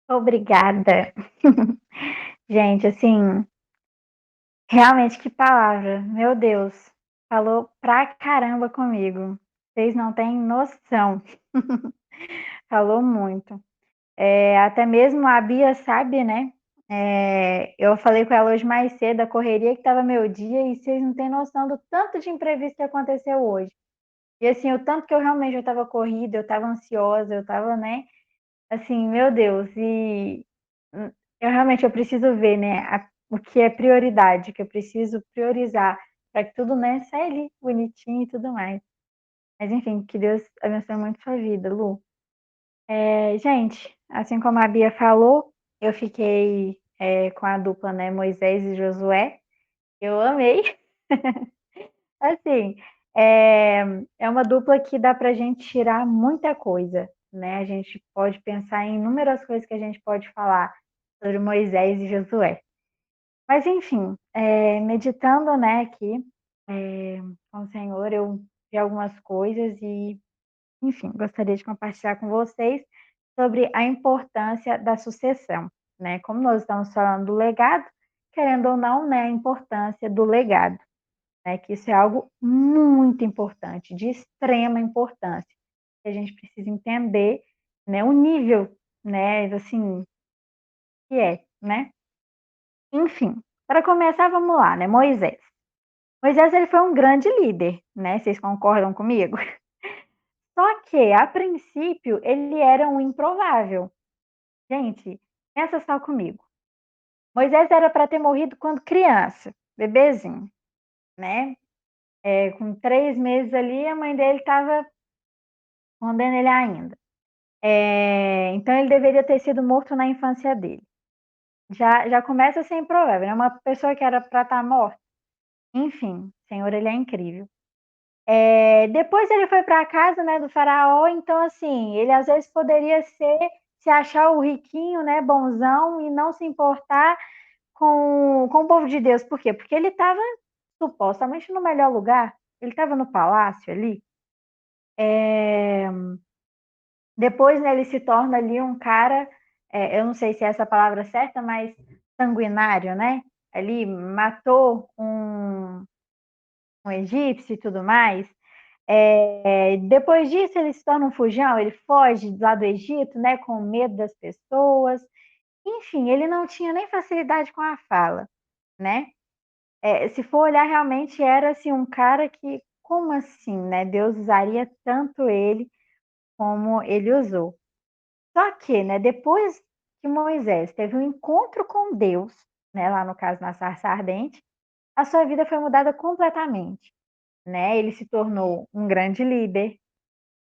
Obrigada. Gente, assim, realmente que palavra, meu Deus, falou pra caramba comigo. Vocês não têm noção. Falou muito. Até mesmo a Bia sabe, né, eu falei com ela hoje mais cedo, a correria que estava meu dia, e vocês não têm noção do tanto de imprevisto que aconteceu hoje. E assim, o tanto que eu realmente eu estava corrida, eu estava ansiosa, eu estava, né, assim, meu Deus, hum, eu preciso ver, né, o que é prioridade, que eu preciso priorizar para que tudo, né, saia ali bonitinho e tudo mais. Mas enfim, que Deus abençoe muito sua vida, Lu. Gente, assim como a Bia falou, eu fiquei, com a dupla, né, Moisés e Josué. Eu amei. Assim, é é uma dupla que dá pra gente tirar muita coisa, né, a gente pode pensar em inúmeras coisas que a gente pode falar sobre Moisés e Josué. Mas enfim, meditando, né, aqui, com o Senhor, eu vi algumas coisas e, enfim, gostaria de compartilhar com vocês sobre a importância da sucessão, né. Como nós estamos falando do legado, querendo ou não, né, a importância do legado. Que isso é algo muito importante, de extrema importância, que a gente precisa entender, né, o nível, né, assim, que é, né. Enfim, para começar, vamos lá, né, Moisés. Moisés, ele foi um grande líder, né, vocês concordam comigo? Só que, a princípio, ele era um improvável. Gente, pensa só comigo, Moisés era para ter morrido quando criança, bebezinho, né, com 3 meses ali, a mãe dele estava escondendo ele ainda. Então ele deveria ter sido morto na infância dele. Já começa a ser improvável, né, uma pessoa que era para estar morta. Enfim, o Senhor, ele é incrível. Depois ele foi para a casa, né, do faraó, então assim, ele às vezes poderia se achar o riquinho, né, bonzão, e não se importar com o povo de Deus. Por quê? Porque ele estava supostamente no melhor lugar, ele estava no palácio ali. Eh Depois, né, ele se torna ali um cara, eu não sei se é essa a palavra certa, mas sanguinário, né, ali matou um egípcio e tudo mais. Depois disso ele se torna um fujão, ele foge lá do Egito, né, com medo das pessoas. Enfim, ele não tinha nem facilidade com a fala, né. Se for olhar, realmente era, assim, um cara que, como assim, né, Deus usaria tanto ele como ele usou. Só que, né, depois que Moisés teve um encontro com Deus, né, lá no caso na sarça ardente, a sua vida foi mudada completamente, né. Ele se tornou um grande líder,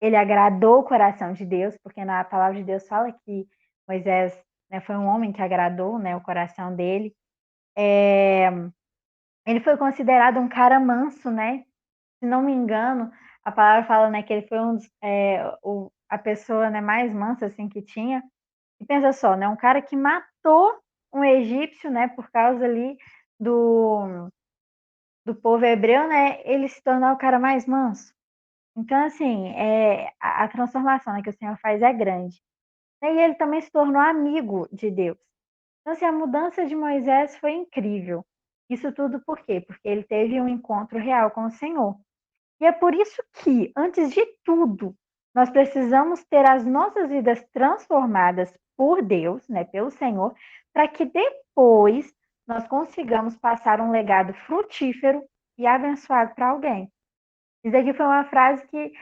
ele agradou o coração de Deus, porque na palavra de Deus fala que Moisés, né, foi um homem que agradou, né, o coração dele. Eh, Ele foi considerado um cara manso, né, se não me engano, a palavra fala, né, que ele foi um dos a pessoa, né, mais mansa, assim, que tinha. E pensa só, né, um cara que matou um egípcio, né, por causa ali do do povo hebreu, né, ele se tornar o cara mais manso. Então, assim, a transformação, né, que o Senhor faz é grande. E ele também se tornou amigo de Deus. Então, assim, a mudança de Moisés foi incrível. Isso tudo por quê? Porque ele teve um encontro real com o Senhor. E é por isso que, antes de tudo, nós precisamos ter as nossas vidas transformadas por Deus, né, pelo Senhor, para que depois nós consigamos passar um legado frutífero e abençoado para alguém. Isso aqui foi uma frase que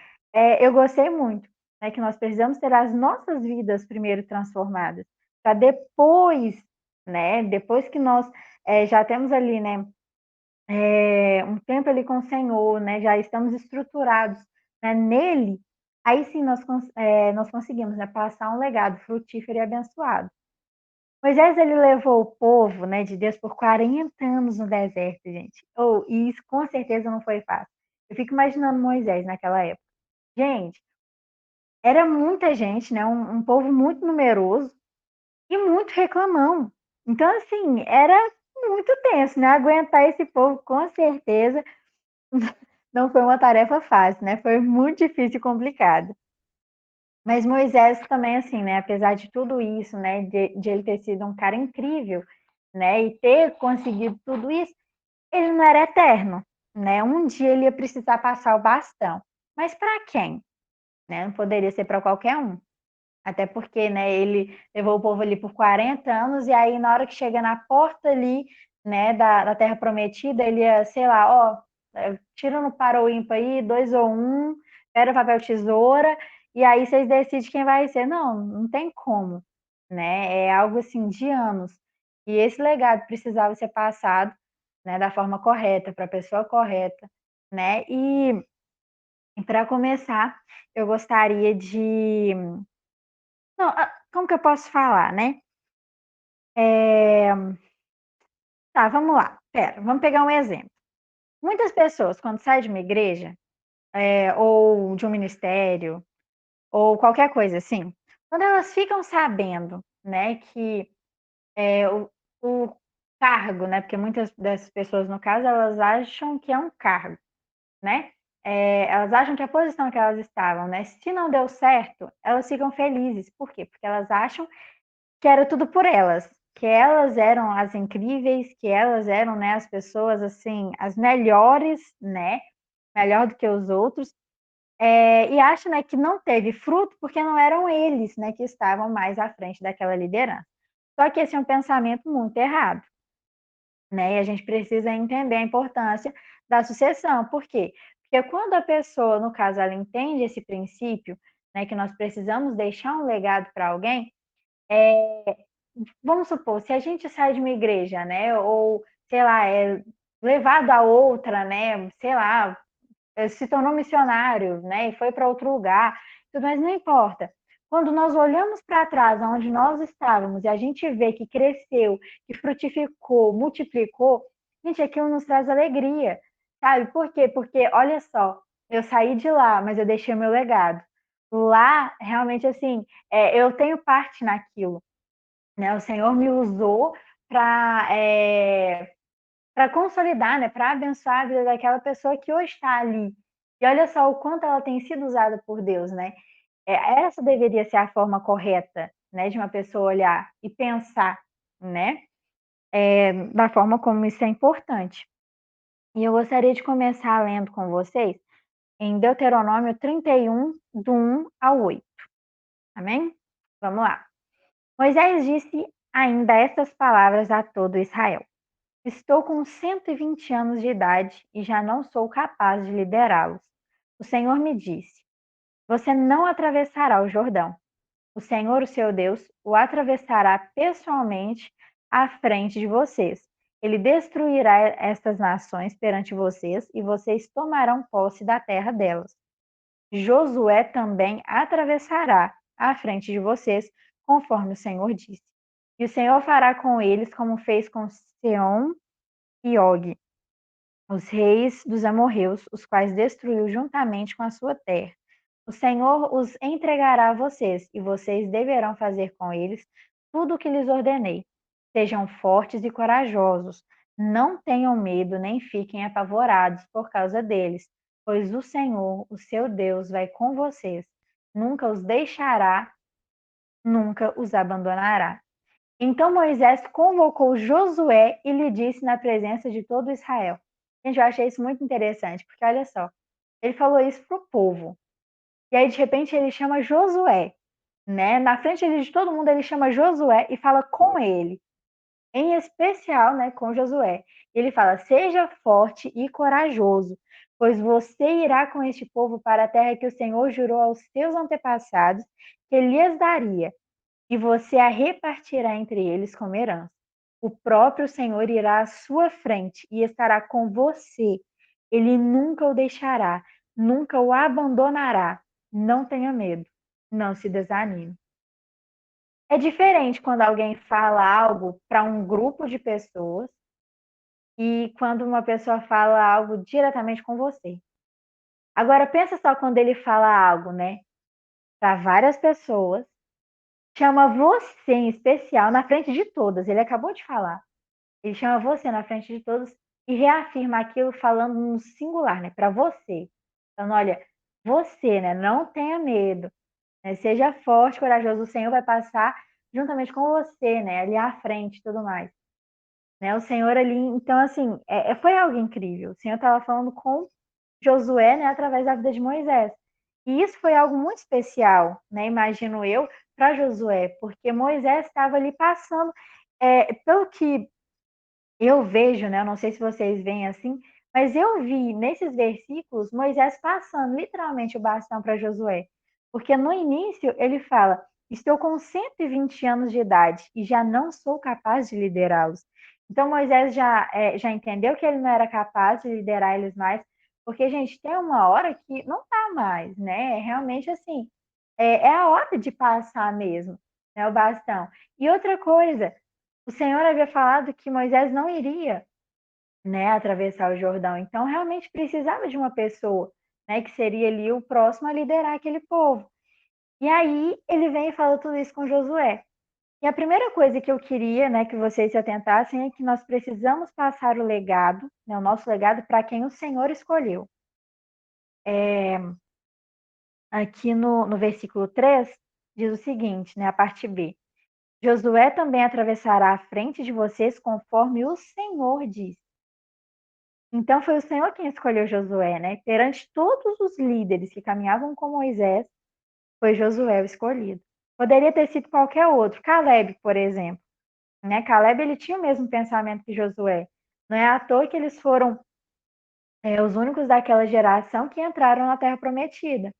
eu gostei muito, né, que nós precisamos ter as nossas vidas primeiro transformadas, para depois, né, depois que nós já temos ali, né, um tempo ali com o Senhor, né, já estamos estruturados, né, nele, aí sim nós conseguimos, né, passar um legado frutífero e abençoado. Moisés, ele levou o povo, né, de Deus por 40 anos no deserto, gente. E isso com certeza não foi fácil. Eu fico imaginando Moisés naquela época. Gente, era muita gente, né, um povo muito numeroso e muito reclamão. Então, assim, era muito tenso, né, aguentar esse povo com certeza não foi uma tarefa fácil, né, foi muito difícil e complicado. Mas Moisés também, assim, né, apesar de tudo isso, né, de ele ter sido um cara incrível, né, e ter conseguido tudo isso, ele não era eterno, né? Um dia ele ia precisar passar o bastão. Mas para quem? Né? Não poderia ser para qualquer um. Até porque, né, ele levou o povo ali por 40 anos e aí na hora que chega na porta ali, né, da Terra Prometida, ele ia, sei lá, ó, tira no para ou ímpar aí, 2 ou 1, pedra, papel, tesoura, e aí vocês decidem quem vai ser. Não, não tem como, né? É algo assim de anos. E esse legado precisava ser passado, né, da forma correta, para a pessoa correta, né? E para começar, eu gostaria de não, como que eu posso falar, né? Eh, tá, vamos lá. Espera, vamos pegar um exemplo. Muitas pessoas, quando saem de uma igreja, ou de um ministério, ou qualquer coisa assim, quando elas ficam sabendo, né, que, o cargo, né, porque muitas dessas pessoas, no caso, elas acham que é um cargo, né, elas acham que a posição que elas estavam, né, se não deu certo, elas ficam felizes. Por quê? Porque elas acham que era tudo por elas, que elas eram as incríveis, que elas eram, né, as pessoas, assim, as melhores, né, melhor do que os outros, e acha, né, que não teve fruto porque não eram eles, né, que estavam mais à frente daquela liderança. Só que esse é um pensamento muito errado, né, e a gente precisa entender a importância da sucessão. Por quê? Porque quando a pessoa, no caso, ela entende esse princípio, né, que nós precisamos deixar um legado para alguém, vamos supor, se a gente sai de uma igreja, né, ou sei lá, é levado a outra, né, sei lá, se tornou missionário, né, e foi para outro lugar, tudo, mas não importa. Quando nós olhamos para trás, onde nós estávamos, e a gente vê que cresceu, que frutificou, multiplicou, gente, aquilo nos traz alegria, sabe? Por quê? Porque, olha só, eu saí de lá, mas eu deixei o meu legado. Lá, realmente, assim, eu tenho parte naquilo, né? O Senhor me usou para para consolidar, né? Para abençoar a vida daquela pessoa que hoje está ali. E olha só o quanto ela tem sido usada por Deus, né? Essa deveria ser a forma correta, né? De uma pessoa olhar e pensar, né? Da forma como isso é importante. E eu gostaria de começar lendo com vocês em Deuteronômio 31, do 1 ao 8. Amém? Vamos lá. Moisés disse ainda estas palavras a todo Israel: Estou com 120 anos de idade e já não sou capaz de liderá-los. O Senhor me disse: Você não atravessará o Jordão. O Senhor, o seu Deus, o atravessará pessoalmente à frente de vocês. Ele destruirá estas nações perante vocês e vocês tomarão posse da terra delas. Josué também atravessará à frente de vocês, conforme o Senhor disse. E o Senhor fará com eles como fez com Seom e Og, os reis dos amorreus, os quais destruiu juntamente com a sua terra. O Senhor os entregará a vocês, e vocês deverão fazer com eles tudo o que lhes ordenei. Sejam fortes e corajosos, não tenham medo nem fiquem apavorados por causa deles, pois o Senhor, o seu Deus, vai com vocês. Nunca os deixará, nunca os abandonará. Então Moisés convocou Josué e lhe disse na presença de todo Israel. Gente, eu achei isso muito interessante, porque olha só, ele falou isso para o povo. E aí, de repente, ele chama Josué, né? Na frente de todo mundo, ele chama Josué e fala com ele, em especial, né, com Josué. Ele fala: Seja forte e corajoso, pois você irá com este povo para a terra que o Senhor jurou aos seus antepassados que lhes daria e você a repartirá entre eles como herança. O próprio Senhor irá à sua frente e estará com você. Ele nunca o deixará, nunca o abandonará. Não tenha medo, não se desanime. É diferente quando alguém fala algo para um grupo de pessoas e quando uma pessoa fala algo diretamente com você. Agora pensa só quando ele fala algo, né, para várias pessoas, chama você em especial na frente de todas, ele acabou de falar. Ele chama você na frente de todos e reafirma aquilo falando no singular, né, para você. Falando: "Olha, você, né, não tenha medo. né? Seja forte, corajoso, o Senhor vai passar juntamente com você, né? Ali à frente e tudo mais. Né? O Senhor ali, então assim, foi algo incrível. O Senhor estava falando com Josué, né, através da vida de Moisés. E isso foi algo muito especial, né, imagino eu, para Josué, porque Moisés estava ali passando, pelo que eu vejo, né, eu não sei se vocês veem assim, mas eu vi nesses versículos Moisés passando literalmente o bastão para Josué, porque no início ele fala: estou com 120 anos de idade e já não sou capaz de liderá-los. Então Moisés já entendeu que ele não era capaz de liderar eles mais, porque, gente, tem uma hora que não dá mais, né? Realmente assim, é a hora de passar mesmo, né, o bastão. E outra coisa, o Senhor havia falado que Moisés não iria, né, atravessar o Jordão, então realmente precisava de uma pessoa, né, que seria ali o próximo a liderar aquele povo. E aí ele vem e fala tudo isso com Josué. E a primeira coisa que eu queria, né, que vocês se atentassem é que nós precisamos passar o legado, né, o nosso legado para quem o Senhor escolheu. Aqui no versículo 3 diz o seguinte, né, a parte B: Josué também atravessará a frente de vocês conforme o Senhor diz. Então foi o Senhor quem escolheu Josué, né? Perante todos os líderes que caminhavam com Moisés, foi Josué o escolhido. Poderia ter sido qualquer outro, Caleb, por exemplo, né? Caleb ele tinha o mesmo pensamento que Josué. Não é à toa que eles foram os únicos daquela geração que entraram na Terra Prometida,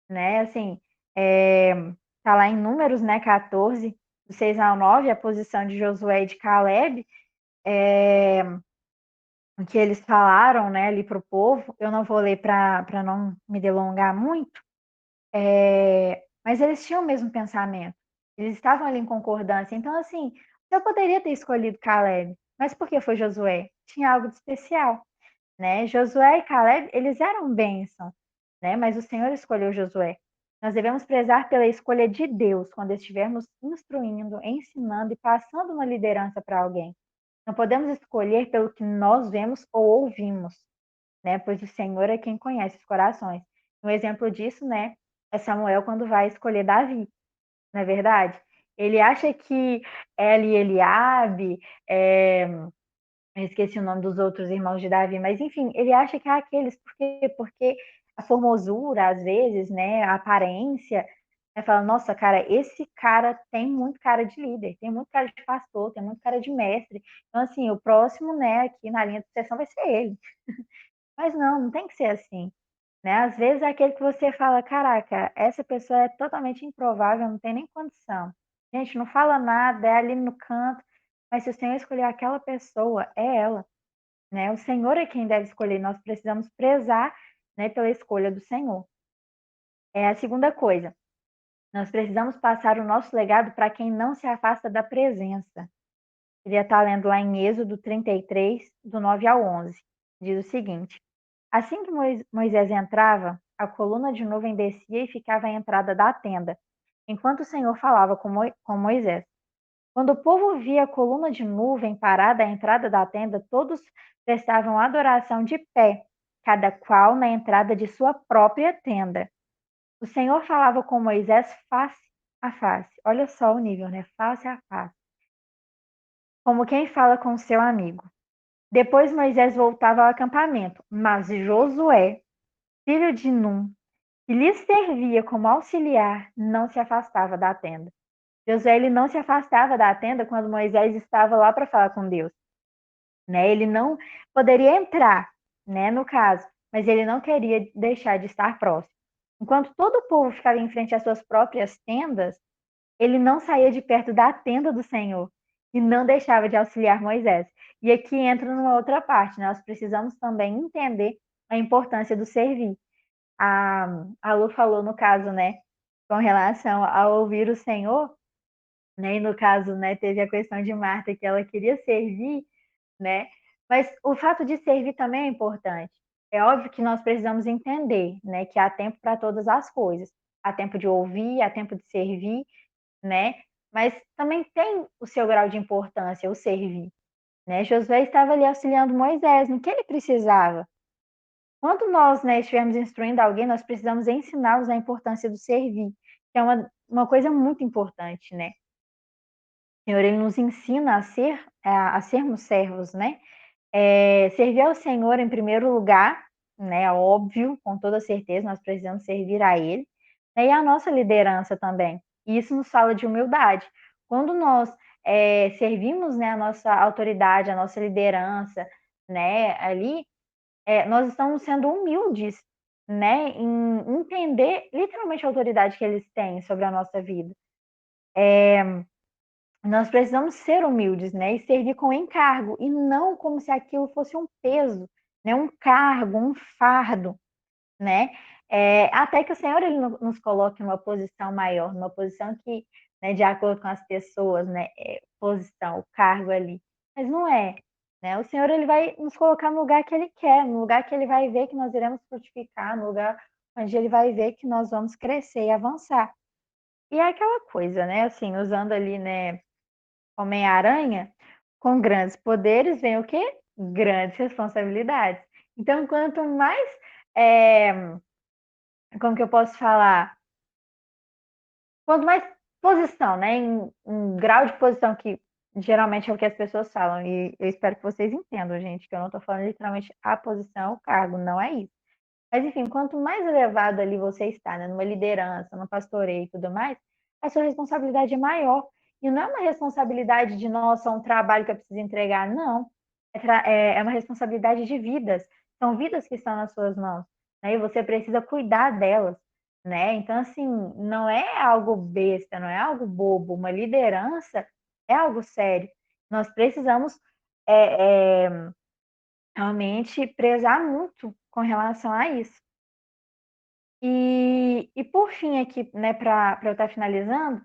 né? Assim, tá lá em Números, né? 14, do 6 ao 9, a posição de Josué e de Caleb. É, o que eles falaram, né, ali para o povo. Eu não vou ler para não me delongar muito, mas eles tinham o mesmo pensamento. Eles estavam ali em concordância. Então, assim, eu poderia ter escolhido Caleb, mas por que foi Josué? Tinha algo de especial, né? Josué e Caleb, eles eram bênção, né? Mas o Senhor escolheu Josué. Nós devemos prezar pela escolha de Deus quando estivermos instruindo, ensinando e passando uma liderança para alguém. Não podemos escolher pelo que nós vemos ou ouvimos, né? Pois o Senhor é quem conhece os corações. Um exemplo disso, né, é Samuel quando vai escolher Davi, não é verdade? Ele acha que Eli e Eliabe, eu esqueci o nome dos outros irmãos de Davi, mas enfim, ele acha que é aqueles, porque a formosura, às vezes, né, a aparência, né, fala, nossa, cara, esse cara tem muito cara de líder, tem muito cara de pastor, tem muito cara de mestre. Então, assim, o próximo, né, aqui na linha de sucessão vai ser ele. Mas não tem que ser assim, né? Às vezes é aquele que você fala, caraca, essa pessoa é totalmente improvável, não tem nem condição. Gente, não fala nada, é ali no canto, mas se o Senhor escolher aquela pessoa, é ela, né? O Senhor é quem deve escolher, nós precisamos prezar, né, pela escolha do Senhor. É a segunda coisa, nós precisamos passar o nosso legado para quem não se afasta da presença. Queria estar lendo lá em Êxodo 33, do 9 ao 11. Diz o seguinte: assim que Moisés entrava, a coluna de nuvem descia e ficava à entrada da tenda, enquanto o Senhor falava com Moisés. Quando o povo via a coluna de nuvem parada à entrada da tenda, todos prestavam adoração de pé, cada qual na entrada de sua própria tenda. O Senhor falava com Moisés face a face. Olha só o nível, né? Face a face. Como quem fala com seu amigo. Depois Moisés voltava ao acampamento, mas Josué, filho de Num, que lhe servia como auxiliar, não se afastava da tenda. Josué ele não se afastava da tenda quando Moisés estava lá para falar com Deus, né? Ele não poderia entrar, né, no caso, mas ele não queria deixar de estar próximo. Enquanto todo o povo ficava em frente às suas próprias tendas, ele não saía de perto da tenda do Senhor e não deixava de auxiliar Moisés. E aqui entra numa outra parte, né? Nós precisamos também entender a importância do servir. A Lu falou no caso, né, com relação a ouvir o Senhor, né, e no caso, né, teve a questão de Marta que ela queria servir, né, mas o fato de servir também é importante. É óbvio que nós precisamos entender, né, que há tempo para todas as coisas. Há tempo de ouvir, há tempo de servir, né, mas também tem o seu grau de importância, o servir, né. Josué estava ali auxiliando Moisés no que ele precisava. Quando nós, né, estivermos instruindo alguém, nós precisamos ensiná-los a importância do servir. que é uma coisa muito importante, né. O Senhor, ele nos ensina a sermos servos, né. Servir ao Senhor em primeiro lugar, né, óbvio, com toda certeza, nós precisamos servir a Ele, né, e a nossa liderança também. E isso nos fala de humildade. Quando nós, servimos, né, a nossa autoridade, a nossa liderança, né, ali, nós estamos sendo humildes, né, em entender literalmente a autoridade que eles têm sobre a nossa vida. Nós precisamos ser humildes, né, e servir com encargo, e não como se aquilo fosse um peso, né, um cargo, um fardo, né. Até que o Senhor, ele nos coloque numa posição maior, numa posição que, né, de acordo com as pessoas, né, posição, o cargo ali, mas não é, né. O Senhor, ele vai nos colocar no lugar que Ele quer, no lugar que Ele vai ver que nós iremos frutificar, no lugar onde Ele vai ver que nós vamos crescer e avançar. E é aquela coisa, né, assim, usando ali, né, Homem-Aranha, com grandes poderes vem o quê? Grandes responsabilidades. Então, quanto mais, eh, como que eu posso falar? Quanto mais posição, né, em grau de posição, que geralmente é o que as pessoas falam, e eu espero que vocês entendam, gente, que eu não estou falando literalmente a posição, o cargo, não é isso. Mas enfim, quanto mais elevado ali você está, né, numa liderança, no pastoreio e tudo mais, a sua responsabilidade é maior. E não é uma responsabilidade de: "Nossa, um trabalho que eu preciso entregar", não. É uma responsabilidade de vidas. São vidas que estão nas suas mãos, né, e você precisa cuidar delas, né. Então, assim, não é algo besta, não é algo bobo. Uma liderança é algo sério. Nós precisamos, eh eh, realmente prezar muito com relação a isso. E por fim aqui, né, para eu estar finalizando,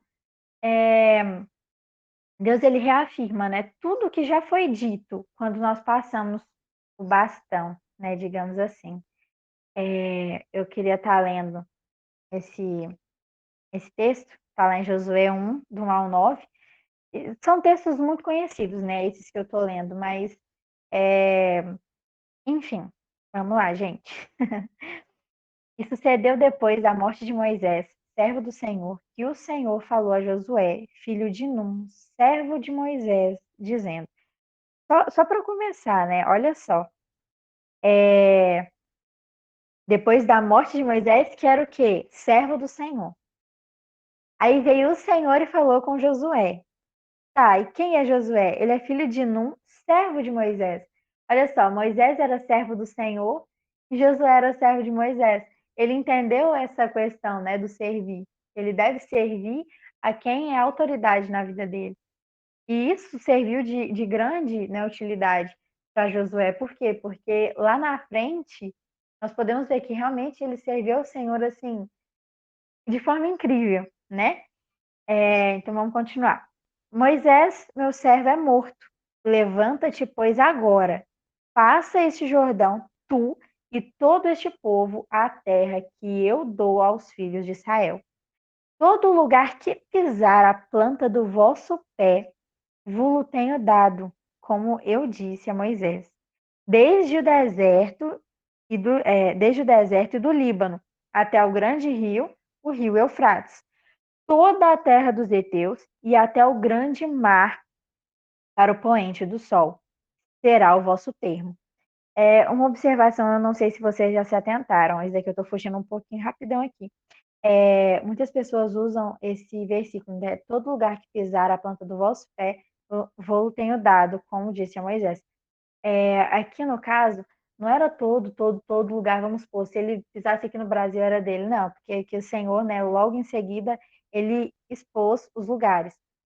Deus, ele reafirma, né, tudo que já foi dito quando nós passamos o bastão, né, digamos assim. Eu queria estar lendo esse esse texto, está lá em Josué 1, do 1 ao 9. São textos muito conhecidos, né, esses que eu estou lendo, mas, eh, enfim, vamos lá, gente. E sucedeu depois da morte de Moisés, servo do Senhor, que o Senhor falou a Josué, filho de Num, servo de Moisés, dizendo, só para começar, né, olha só, eh, depois da morte de Moisés, que era o quê? Servo do Senhor. Aí veio o Senhor e falou com Josué. Tá, e quem é Josué? Ele é filho de Num, servo de Moisés. Olha só, Moisés era servo do Senhor e Josué era servo de Moisés. Ele entendeu essa questão, né, do servir. Ele deve servir a quem é autoridade na vida dele. E isso serviu de grande, né, utilidade para Josué. Por quê? Porque lá na frente nós podemos ver que realmente ele serviu ao Senhor assim de forma incrível, né? Então vamos continuar. Moisés, meu servo, é morto. Levanta-te, pois, agora. Passa este Jordão, tu e todo este povo, à terra que eu dou aos filhos de Israel. Todo lugar que pisar a planta do vosso pé, vô-lo tenho dado, como eu disse a Moisés. Desde o deserto e do Líbano, até o grande rio, o rio Eufrates, toda a terra dos heteus e até o grande mar para o poente do sol, será o vosso termo. Uma observação, eu não sei se vocês já se atentaram, isso daqui eu estou fugindo um pouquinho rapidão aqui. Muitas pessoas usam esse versículo, né, todo lugar que pisar a planta do vosso pé, vou tenho dado, como disse a Moisés. Aqui no caso, não era todo lugar, vamos supor, se ele pisasse aqui no Brasil era dele, não, porque aqui o Senhor, né, logo em seguida, ele expôs os lugares,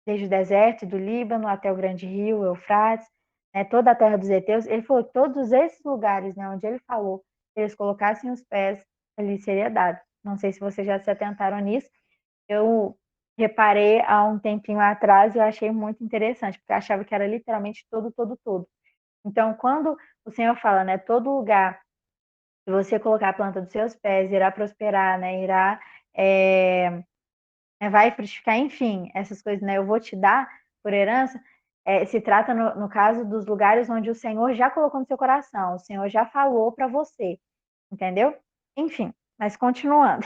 desde o deserto do Líbano até o grande rio Eufrates, né, toda a terra dos heteus, ele falou que todos esses lugares, né, onde ele falou, se eles colocassem os pés, ali seria dado. Não sei se vocês já se atentaram nisso, eu reparei há um tempinho atrás e eu achei muito interessante, porque eu achava que era literalmente todo. Então, quando o Senhor fala, né, todo lugar que você colocar a planta dos seus pés irá prosperar, né, eh, vai frutificar, enfim, essas coisas, né, eu vou te dar por herança, se trata no caso dos lugares onde o Senhor já colocou no seu coração, o Senhor já falou para você, entendeu? Enfim, mas continuando.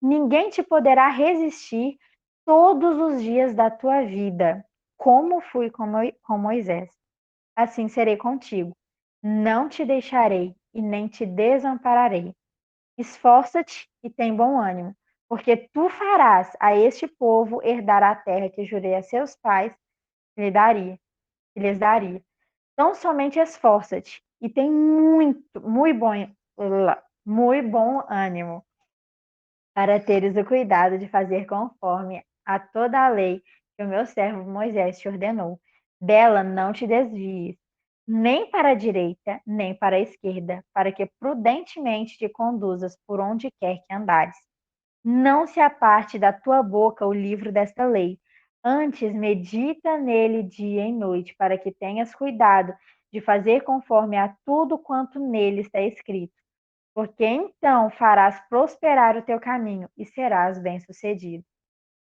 Ninguém te poderá resistir todos os dias da tua vida, como fui com Moisés. Assim serei contigo. Não te deixarei e nem te desampararei. Esforça-te e tem bom ânimo, porque tu farás a este povo herdar a terra que jurei a seus pais que lhes daria. Então somente esforça-te e tem muito bom ânimo, para teres o cuidado de fazer conforme a toda a lei que o meu servo Moisés te ordenou. Dela não te desvies, nem para a direita, nem para a esquerda, para que prudentemente te conduzas por onde quer que andares. Não se aparte da tua boca o livro desta lei. Antes, medita nele dia e noite, para que tenhas cuidado de fazer conforme a tudo quanto nele está escrito, porque então farás prosperar o teu caminho e serás bem-sucedido.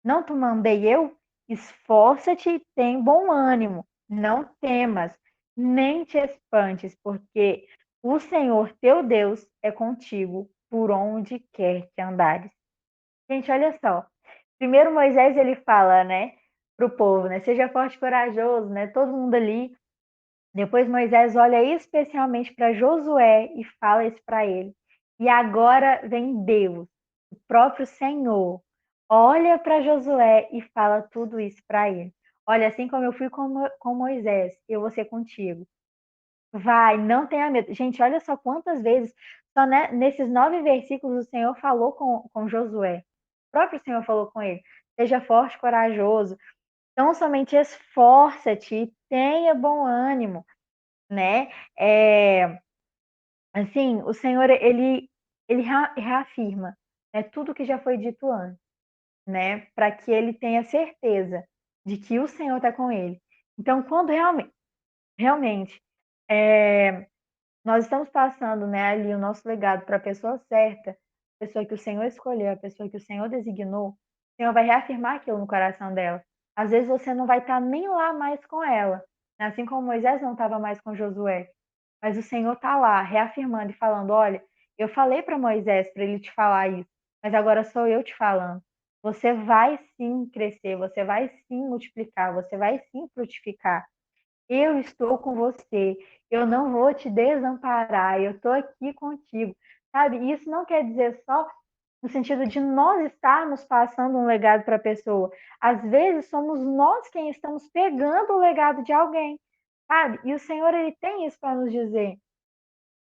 Não te mandei eu? Esforça-te e tem bom ânimo. Não temas, nem te espantes, porque o Senhor teu Deus é contigo por onde quer que andares. Gente, olha só. Primeiro Moisés ele fala, né, para o povo, né, seja forte e corajoso, né, todo mundo ali. Depois Moisés olha especialmente para Josué e fala isso para ele. E agora vem Deus, o próprio Senhor, olha para Josué e fala tudo isso para ele. Olha, assim como eu fui com Moisés, eu vou ser contigo. Vai, não tenha medo. Gente, olha só quantas vezes, só nesses 9 versículos, o Senhor falou com Josué. O próprio Senhor falou com ele. Seja forte, corajoso. Então, somente esforça-te e tenha bom ânimo, né? Assim, o Senhor, ele reafirma, né, tudo que já foi dito antes, né? Para que ele tenha certeza de que o Senhor está com ele. Então, quando realmente, é, nós estamos passando, né, ali o nosso legado para a pessoa certa, a pessoa que o Senhor escolheu, a pessoa que o Senhor designou, o Senhor vai reafirmar aquilo no coração dela. Às vezes você não vai estar nem lá mais com ela, né? Assim como Moisés não estava mais com Josué, mas o Senhor está lá reafirmando e falando: olha, eu falei para Moisés para ele te falar isso, mas agora sou eu te falando. Você vai sim crescer, você vai sim multiplicar, você vai sim frutificar. Eu estou com você, eu não vou te desamparar, eu estou aqui contigo, sabe? E isso não quer dizer só no sentido de nós estarmos passando um legado para a pessoa. Às vezes somos nós quem estamos pegando o legado de alguém, sabe? E o Senhor, ele tem isso para nos dizer.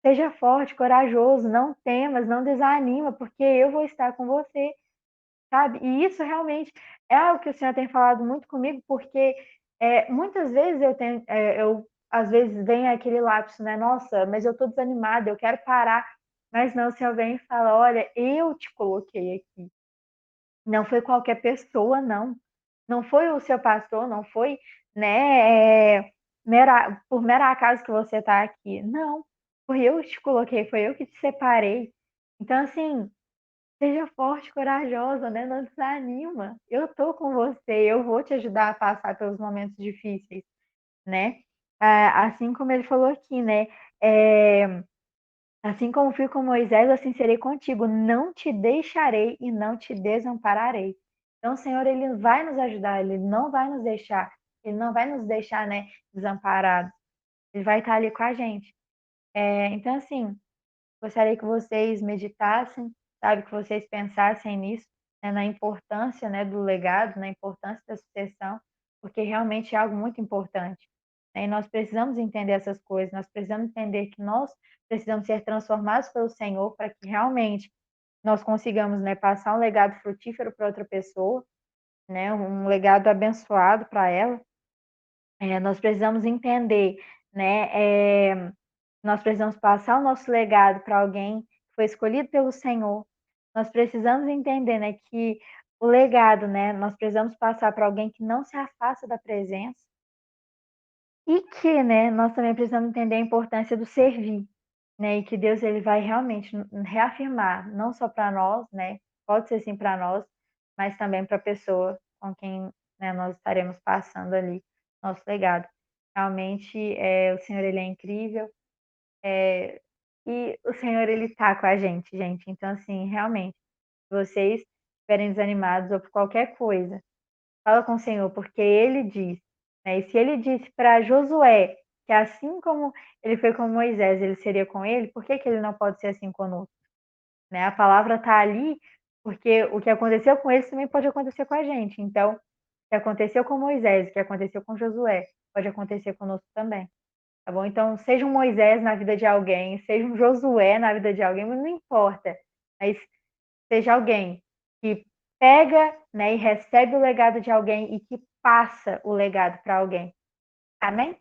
Seja forte, corajoso, não temas, não desanima, porque eu vou estar com você, sabe? E isso realmente é algo que o Senhor tem falado muito comigo, porque muitas vezes eu às vezes vem aquele lapso, né? Nossa, mas eu estou desanimada, eu quero parar. Mas não, o Senhor vem e fala: olha, eu te coloquei aqui. Não foi qualquer pessoa, não. Não foi o seu pastor, não foi, né, por mero acaso que você está aqui. Não, foi eu que te coloquei, foi eu que te separei. Então, assim, seja forte, corajosa, né? Não desanima. Eu tô com você, eu vou te ajudar a passar pelos momentos difíceis, né? Assim como ele falou aqui, né? É, assim como fui com Moisés, assim serei contigo. Não te deixarei e não te desampararei. Então, o Senhor, ele vai nos ajudar, ele não vai nos deixar, ele não vai nos deixar, né, desamparados. Ele vai estar ali com a gente. Então, assim, gostaria que vocês meditassem, sabe, que vocês pensassem nisso, né, na importância, né, do legado, na importância da sucessão, porque realmente é algo muito importante, né, e nós precisamos entender essas coisas, nós precisamos entender que nós precisamos ser transformados pelo Senhor para que realmente nós consigamos, né, passar um legado frutífero para outra pessoa, né, um legado abençoado para ela. Nós precisamos entender, né, nós precisamos passar o nosso legado para alguém que foi escolhido pelo Senhor. Nós precisamos entender, né, que o legado, né, nós precisamos passar para alguém que não se afasta da presença e que, né, nós também precisamos entender a importância do servir, né, e que Deus ele vai realmente reafirmar, não só para nós, né, pode ser sim para nós, mas também para a pessoa com quem, né, nós estaremos passando ali nosso legado. Realmente, o Senhor ele é incrível, e o Senhor ele tá com a gente, gente. Então, assim, realmente, vocês estiverem desanimados ou por qualquer coisa, fala com o Senhor, porque Ele diz, né? E se Ele disse para Josué que assim como Ele foi com Moisés, Ele seria com ele, por que que Ele não pode ser assim conosco? Né? A palavra está ali porque o que aconteceu com eles também pode acontecer com a gente. Então, o que aconteceu com Moisés, o que aconteceu com Josué, pode acontecer conosco também. Tá bom? Então, seja um Moisés na vida de alguém, seja um Josué na vida de alguém, mas não importa. Mas seja alguém que pega, né, e recebe o legado de alguém e que passa o legado para alguém. Amém?